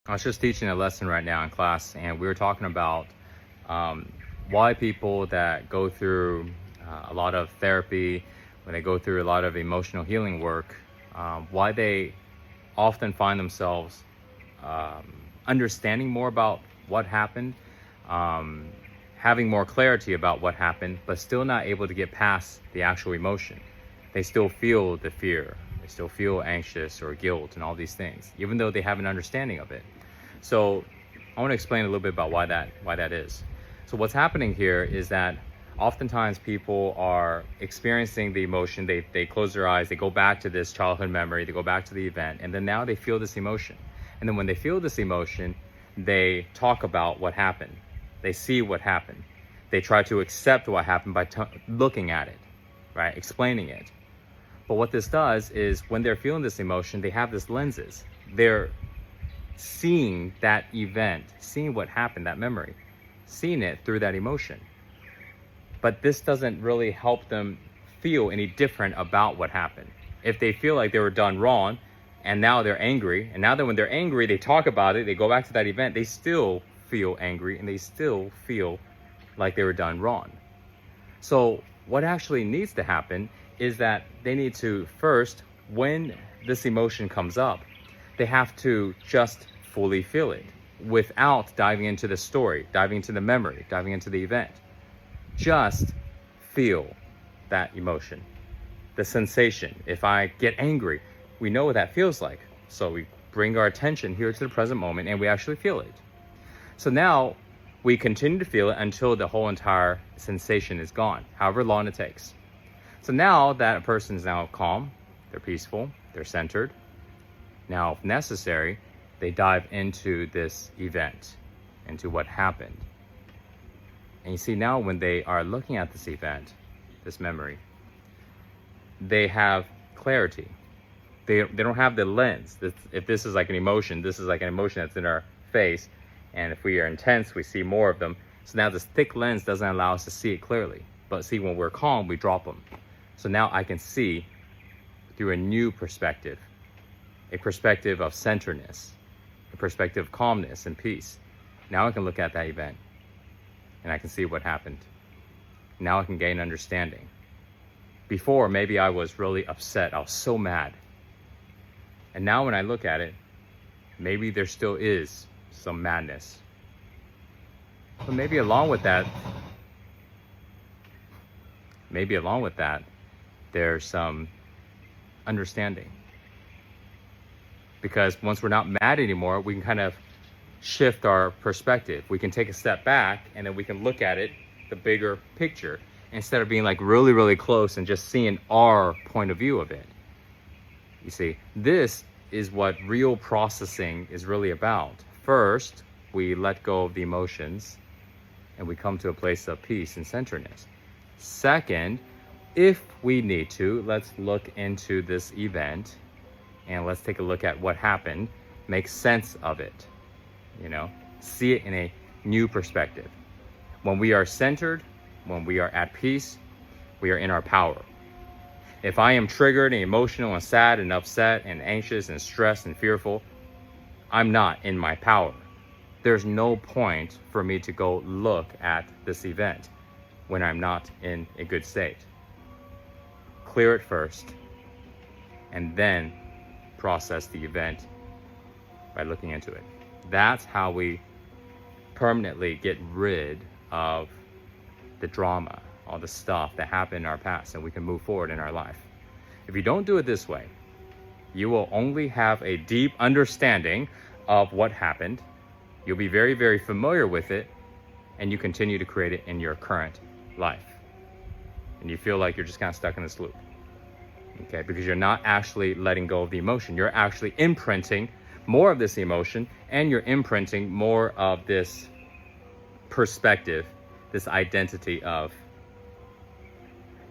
I was just teaching a lesson right now in class, and we were talking about why people that go through a lot of therapy, when they go through a lot of emotional healing work, why they often find themselves understanding more about what happened, um, having more clarity about what happened, but still not able to get past the actual emotion. They still feel the fear, they still feel anxious or guilt and all these things, even though they have an understanding of it. So I want to explain a little bit about why that is. So what's happening here is that oftentimes people are experiencing the emotion, they close their eyes, they go back to this childhood memory, they go back to the event, and then now they feel this emotion. And then when they feel this emotion, they talk about what happened. They see what happened. They try to accept what happened by looking at it, right? Explaining it. But what this does is when they're feeling this emotion, they have this lenses. They're seeing that event, seeing what happened, that memory, seeing it through that emotion. But this doesn't really help them feel any different about what happened. If they feel like they were done wrong and now they're angry, and now that when they're angry, they talk about it, they go back to that event, they still feel angry and they still feel like they were done wrong. So what actually needs to happen is that they need to first, when this emotion comes up, they have to just fully feel it without diving into the story, diving into the memory, diving into the event. Just feel that emotion, the sensation. If I get angry, we know what that feels like. So we bring our attention here to the present moment and we actually feel it. So now we continue to feel it until the whole entire sensation is gone, however long it takes. So now that a person is now calm, they're peaceful, they're centered. Now, if necessary, they dive into this event, into what happened. And you see now when they are looking at this event, this memory, they have clarity. They don't have the lens. If this is like an emotion, this is like an emotion that's in our face. And if we are intense, we see more of them. So now this thick lens doesn't allow us to see it clearly. But see, when we're calm, we drop them. So now I can see through a new perspective. A perspective of centeredness, a perspective of calmness and peace. Now I can look at that event and I can see what happened. Now I can gain understanding. Before, maybe I was really upset. I was so mad. And now when I look at it, maybe there still is some madness. But maybe along with that, there's some understanding. Because once we're not mad anymore, we can kind of shift our perspective. We can take a step back and then we can look at it, the bigger picture, instead of being like really, really close and just seeing our point of view of it. You see, this is what real processing is really about. First, we let go of the emotions and we come to a place of peace and centeredness. Second, if we need to, let's look into this event and let's take a look at what happened, make sense of it, see it in a new perspective. When we are centered, when we are at peace, we are in our power. If I am triggered and emotional and sad and upset and anxious and stressed and fearful, I'm not in my power. There's no point for me to go look at this event when I'm not in a good state. Clear it first, and then process the event by looking into it. That's how we permanently get rid of the drama, all the stuff that happened in our past, and we can move forward in our life. If you don't do it this way, you will only have a deep understanding of what happened. You'll be very, very familiar with it, and you continue to create it in your current life. And you feel like you're just kind of stuck in this loop. Okay, because you're not actually letting go of the emotion. You're actually imprinting more of this emotion, and you're imprinting more of this perspective, this identity of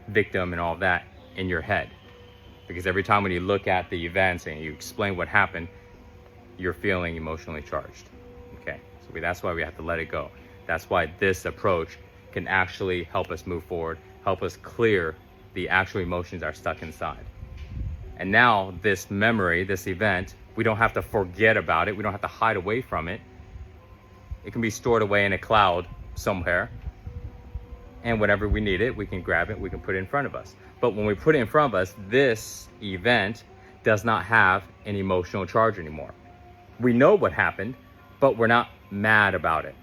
victim and all that in your head. Because every time when you look at the events and you explain what happened, you're feeling emotionally charged. Okay, so that's why we have to let it go. That's why this approach can actually help us move forward, help us clear the actual emotions are stuck inside. And now this memory, this event, We don't have to forget about it. We don't have to hide away from it. It can be stored away in a cloud somewhere. And whenever we need it, we can grab it, we can put it in front of us. But when we put it in front of us, this event does not have an emotional charge anymore. We know what happened, but we're not mad about it.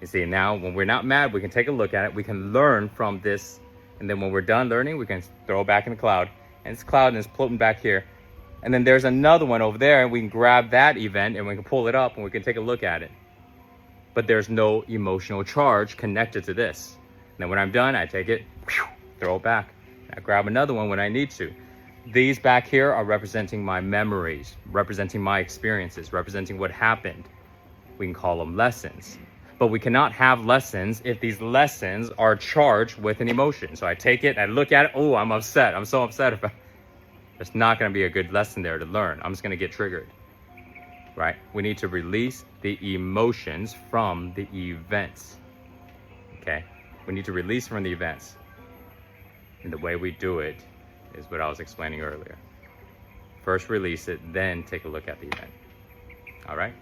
You see, now when we're not mad, we can take a look at it, we can learn from this, and then when we're done learning, we can throw it back in the cloud. And it's cloud and it's floating back here. And then there's another one over there, and we can grab that event and we can pull it up and we can take a look at it. But there's no emotional charge connected to this. And then when I'm done, I take it, throw it back. I grab another one when I need to. These back here are representing my memories, representing my experiences, representing what happened. We can call them lessons. But we cannot have lessons if these lessons are charged with an emotion. So I take it, I look at it, oh, I'm upset. I'm so upset about it. There's not going to be a good lesson there to learn. I'm just going to get triggered, right? We need to release the emotions from the events, okay? We need to release from the events. And the way we do it is what I was explaining earlier. First release it, then take a look at the event. All right?